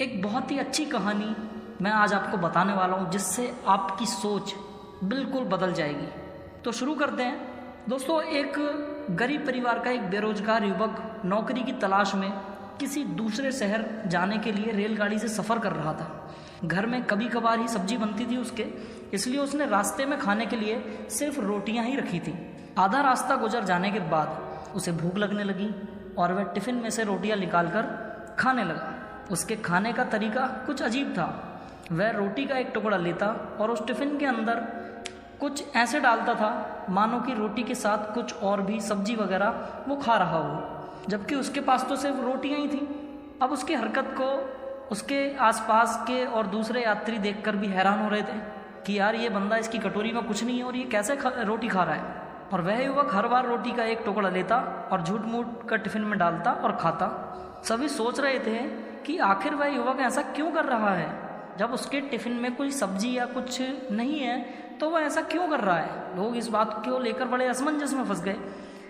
एक बहुत ही अच्छी कहानी मैं आज आपको बताने वाला हूँ जिससे आपकी सोच बिल्कुल बदल जाएगी। तो शुरू करते हैं। दोस्तों, एक गरीब परिवार का एक बेरोजगार युवक नौकरी की तलाश में किसी दूसरे शहर जाने के लिए रेलगाड़ी से सफ़र कर रहा था। घर में कभी कभार ही सब्जी बनती थी उसके, इसलिए उसने रास्ते में खाने के लिए सिर्फ रोटियां ही रखी थी। आधा रास्ता गुजर जाने के बाद उसे भूख लगने लगी और वह टिफ़िन में से रोटियां निकालकर खाने लगा। उसके खाने का तरीका कुछ अजीब था। वह रोटी का एक टुकड़ा लेता और उस टिफ़िन के अंदर कुछ ऐसे डालता था मानो कि रोटी के साथ कुछ और भी सब्जी वगैरह वो खा रहा हो, जबकि उसके पास तो सिर्फ रोटियां ही थीं। अब उसकी हरकत को उसके आसपास के और दूसरे यात्री देखकर भी हैरान हो रहे थे कि यार, ये बंदा, इसकी कटोरी में कुछ नहीं है और ये कैसे रोटी खा रहा है। और वह युवक हर बार रोटी का एक टुकड़ा लेता और झूठ मूठ कर टिफ़िन में डालता और खाता। सभी सोच रहे थे कि आखिर वह युवक ऐसा क्यों कर रहा है। जब उसके टिफ़िन में कोई सब्जी या कुछ नहीं है तो वह ऐसा क्यों कर रहा है। लोग इस बात को लेकर बड़े असमंजस में फंस गए।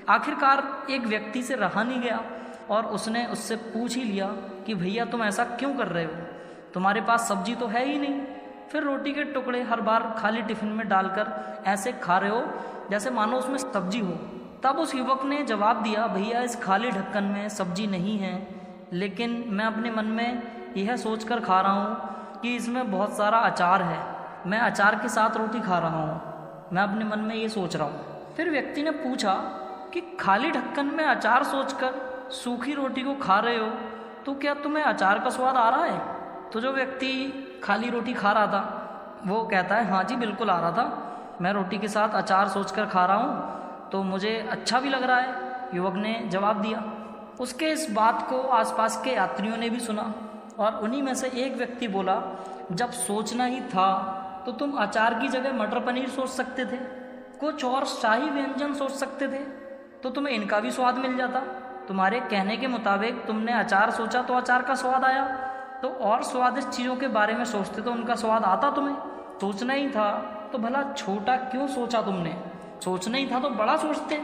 आखिरकार एक व्यक्ति से रहा नहीं गया और उसने उससे पूछ ही लिया कि भैया, तुम ऐसा क्यों कर रहे हो, तुम्हारे पास सब्जी तो है ही नहीं, फिर रोटी के टुकड़े हर बार खाली टिफ़िन में डालकर ऐसे खा रहे हो जैसे मानो उसमें सब्जी हो। तब उस युवक ने जवाब दिया, भैया, इस खाली ढक्कन में सब्जी नहीं है, लेकिन मैं अपने मन में यह सोचकर खा रहा हूँ कि इसमें बहुत सारा अचार है, मैं अचार के साथ रोटी खा रहा हूँ, मैं अपने मन में ये सोच रहा हूँ। फिर व्यक्ति ने पूछा कि खाली ढक्कन में अचार सोचकर सूखी रोटी को खा रहे हो तो क्या तुम्हें अचार का स्वाद आ रहा है। तो जो व्यक्ति खाली रोटी खा रहा था वो कहता है, हाँ जी, बिल्कुल आ रहा था, मैं रोटी के साथ अचार सोचकर खा रहा हूँ तो मुझे अच्छा भी लग रहा है, युवक ने जवाब दिया। उसके इस बात को आसपास के यात्रियों ने भी सुना और उन्हीं में से एक व्यक्ति बोला, जब सोचना ही था तो तुम अचार की जगह मटर पनीर सोच सकते थे, कुछ और शाही व्यंजन सोच सकते थे तो तुम्हें इनका भी स्वाद मिल जाता। तुम्हारे कहने के मुताबिक तुमने अचार सोचा तो अचार का स्वाद आया, तो और स्वादिष्ट चीज़ों के बारे में सोचते तो उनका स्वाद आता तुम्हें। सोचना ही था तो भला छोटा क्यों सोचा तुमने, सोचना ही था तो बड़ा सोचते।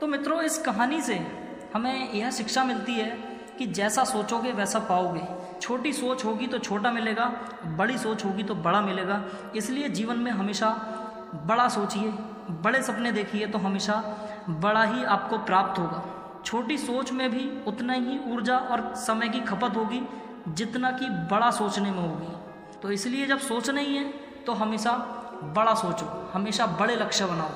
तो मित्रों, इस कहानी से हमें यह शिक्षा मिलती है कि जैसा सोचोगे वैसा पाओगे। छोटी सोच होगी तो छोटा मिलेगा, बड़ी सोच होगी तो बड़ा मिलेगा। इसलिए जीवन में हमेशा बड़ा सोचिए, बड़े सपने देखिए तो हमेशा बड़ा ही आपको प्राप्त होगा। छोटी सोच में भी उतना ही ऊर्जा और समय की खपत होगी जितना कि बड़ा सोचने में होगी। तो इसलिए जब सोचना ही है तो हमेशा बड़ा सोचो, हमेशा बड़े लक्ष्य बनाओ।